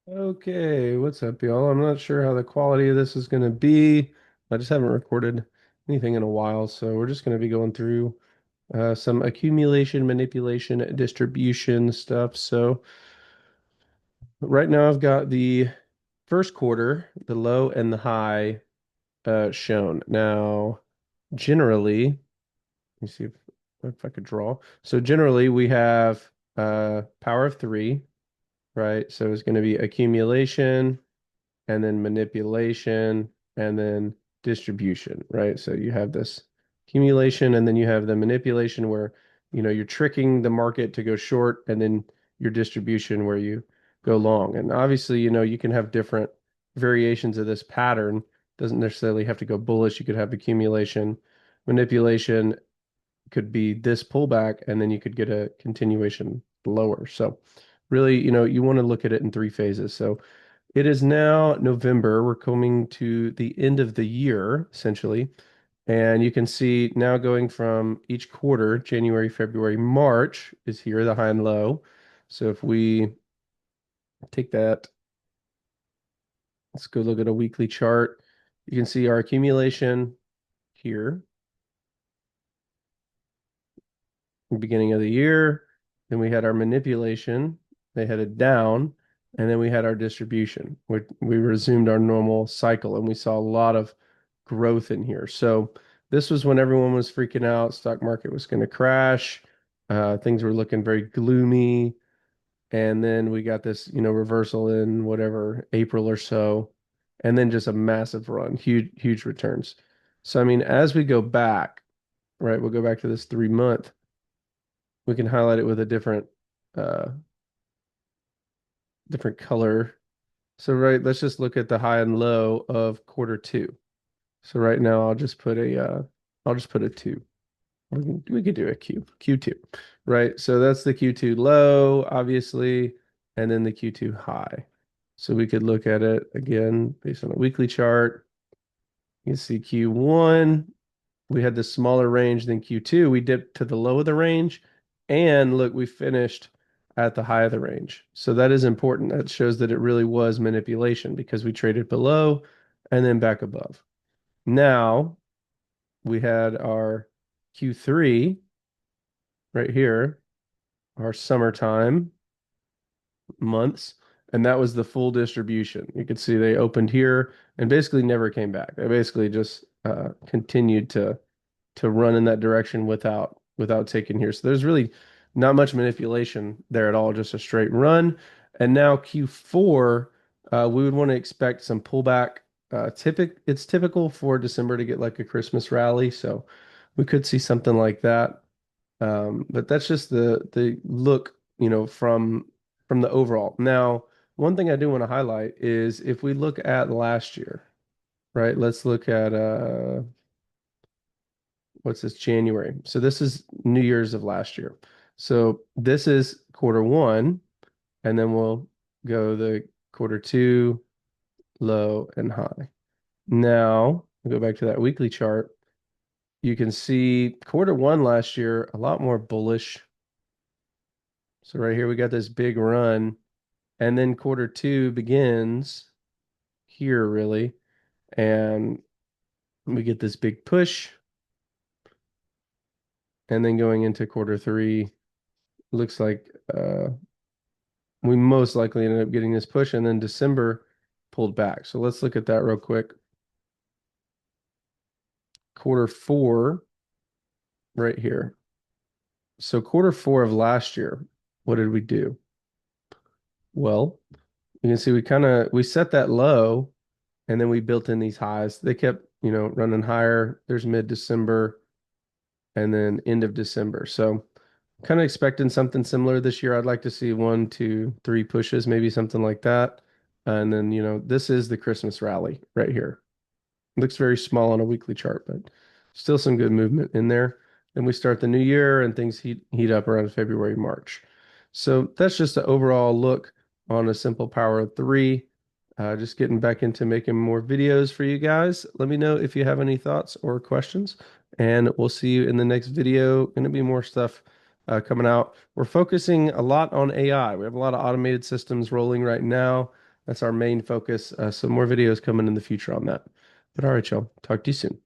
Okay, what's up, y'all? I'm not sure how the quality of this is going to be. I just haven't recorded anything in a while, so we're just going to be going through some accumulation, manipulation, distribution stuff. So right now I've got the first quarter, the low and the high shown. Now, generally, let me see if I could draw. So generally we have power of three, right? So it's going to be accumulation and then manipulation, and then distribution, right? So you have this accumulation, and then you have the manipulation where, you're tricking the market to go short, and then your distribution where you go long. And obviously, you can have different variations of this pattern. Doesn't necessarily have to go bullish. You could have accumulation, manipulation could be this pullback, and then you could get a continuation lower. So really, you want to look at it in three phases. So it is now November. We're coming to the end of the year, essentially. And you can see now going from each quarter, January, February, March is here, the high and low. So if we take that, let's go look at a weekly chart. You can see our accumulation here, beginning of the year. Then we had our manipulation. They headed down. And then we had our distribution. We resumed our normal cycle and we saw a lot of growth in here. So this was when everyone was freaking out. Stock market was going to crash. Things were looking very gloomy. And then we got this, reversal in whatever, April or so. And then just a massive run, huge, huge returns. So, I mean, as we go back, right, we'll go back to this 3 month. We can highlight it with a uh, different color. So, right, let's just look at the high and low of quarter two. So right now I'll just put a two. We could do a Q2, right? So that's the Q2 low, obviously, and then the Q2 high. So we could look at it again based on a weekly chart. You can see Q1, we had the smaller range than Q2. We dipped to the low of the range, and look, we finished at the high of the range. So that is important. That shows that it really was manipulation because we traded below and then back above. Now we had our Q3 right here, our summertime months, and that was the full distribution. You could see they opened here and basically never came back. They basically just continued to run in that direction without taking here. So there's really not much manipulation there at all, just a straight run. And now Q4, we would want to expect some pullback. It's typical for December to get like a Christmas rally, so we could see something like that. But that's just the look, from the overall. Now, one thing I do want to highlight is if we look at last year, right? Let's look at what's this, January. So this is New Year's of last year. So this is quarter one, and then we'll go the quarter two, low and high. Now, we'll go back to that weekly chart. You can see quarter one last year, a lot more bullish. So right here, we got this big run, and then quarter two begins here, really, and we get this big push, and then going into quarter three, looks like we most likely ended up getting this push, and then December pulled back. So let's look at that real quick. Quarter four, right here. So quarter four of last year, what did we do? Well, you can see we set that low, and then we built in these highs. They kept, running higher. There's mid-December and then end of December. So kind of expecting something similar this year. I'd like to see one, two, three pushes, maybe something like that. And then, this is the Christmas rally right here. Looks very small on a weekly chart, but still some good movement in there. Then we start the new year and things heat up around February, March. So that's just an overall look on a simple power of three. Just getting back into making more videos for you guys. Let me know if you have any thoughts or questions, and we'll see you in the next video. Going to be more stuff coming out. We're focusing a lot on AI. We have a lot of automated systems rolling right now. That's our main focus. Some more videos coming in the future on that. But all right, y'all. Talk to you soon.